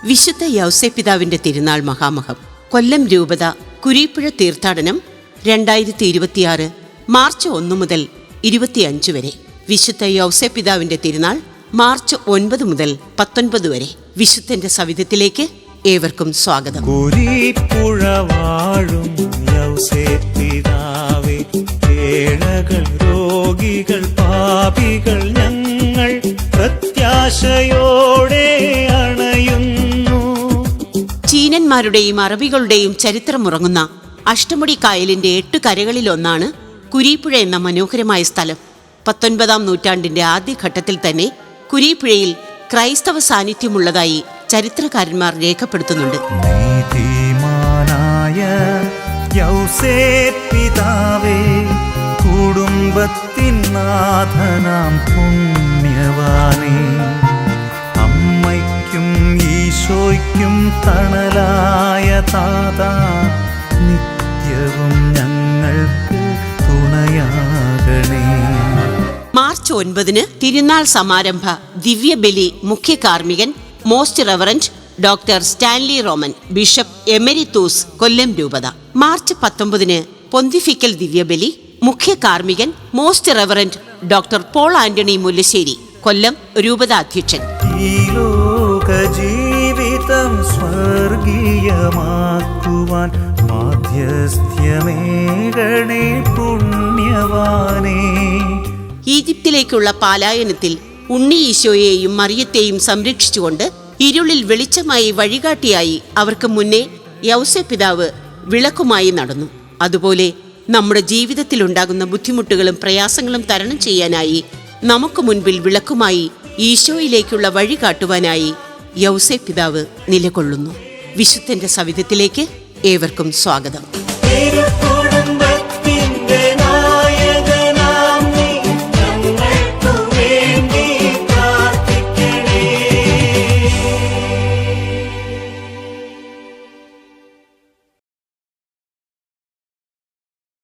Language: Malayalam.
വിശുദ്ധ യൗസേപ്പിതാവിന്റെ തിരുനാൾ മഹാമഹം. കൊല്ലം രൂപത കുരീപ്പുഴ തീർത്ഥാടനം 2026 മാർച്ച് 1 മുതൽ 25 വരെ. വിശുദ്ധ യൗസേപ്പിതാവിന്റെ തിരുനാൾ മാർച്ച് 9 മുതൽ 19 വരെ. വിശുദ്ധന്റെ സവിധത്തിലേക്ക് ഏവർക്കും സ്വാഗതം. കുരീപ്പുഴ വാഴും യൗസേപ്പിതാവേ, ഏഴകൾ രോഗികൾ പാപികൾ ഞങ്ങൾ പ്രത്യാശയോടെ അണയുന്നു. ചീനന്മാരുടെയും അറബികളുടെയും ചരിത്രമുറങ്ങുന്ന അഷ്ടമുടി കായലിന്റെ 8 കരകളിലൊന്നാണ് കുരീപ്പുഴ എന്ന മനോഹരമായ സ്ഥലം. 19-ാം നൂറ്റാണ്ടിന്റെ ആദ്യഘട്ടത്തിൽ തന്നെ കുരീപ്പുഴയിൽ ക്രൈസ്തവ സാന്നിധ്യമുള്ളതായി ചരിത്രകാരന്മാർ രേഖപ്പെടുത്തുന്നുണ്ട്. നീതിമാനായ യൗസേപ്പിതാവേ, കുടുംബത്തിൻ നാഥനാം പുണ്യവാനേ, അമ്മയ്ക്കും ഈശോയ്ക്കും തണലായ താതാ, നിത്യവും ഞങ്ങൾക്ക് തുണയാകണേ. മാർച്ച് 9 തിരുനാൾ സമാരംഭ ദിവ്യബലി മുഖ്യ കാർമ്മികൻ most reverend doctor Stanley Roman, bishop emeritus, Kollam രൂപത. മാർച്ച് 19 പൊന്തിഫിക്കൽ ദിവ്യബലി മുഖ്യ കാർമ്മികൻ most reverend doctor Paul Antony Mullassery, Kollam രൂപത അധ്യക്ഷൻ. ഈ ലോക ജീവിതം സ്വർഗീയമാക്കുവാൻ മാധ്യസ്ഥ്യമേകണേ പുണ്യവാനേ. ഈജിപ്തിലേക്കുള്ള പാലായനത്തിൽ ഉണ്ണി ഈശോയെയും മറിയത്തെയും സംരക്ഷിച്ചുകൊണ്ട് ഇരുളിൽ വെളിച്ചമായി വഴികാട്ടിയായി അവർക്ക് മുന്നേ യൗസേപ്പിതാവ് വിളക്കുമായി നടന്നു. അതുപോലെ നമ്മുടെ ജീവിതത്തിലുണ്ടാകുന്ന ബുദ്ധിമുട്ടുകളും പ്രയാസങ്ങളും തരണം ചെയ്യാനായി നമുക്ക് മുൻപിൽ വിളക്കുമായി ഈശോയിലേക്കുള്ള വഴി കാട്ടുവാനായി യൗസേപ്പിതാവ് നിലകൊള്ളുന്നു. വിശുദ്ധന്റെ സവിധത്തിലേക്ക് ഏവർക്കും സ്വാഗതം.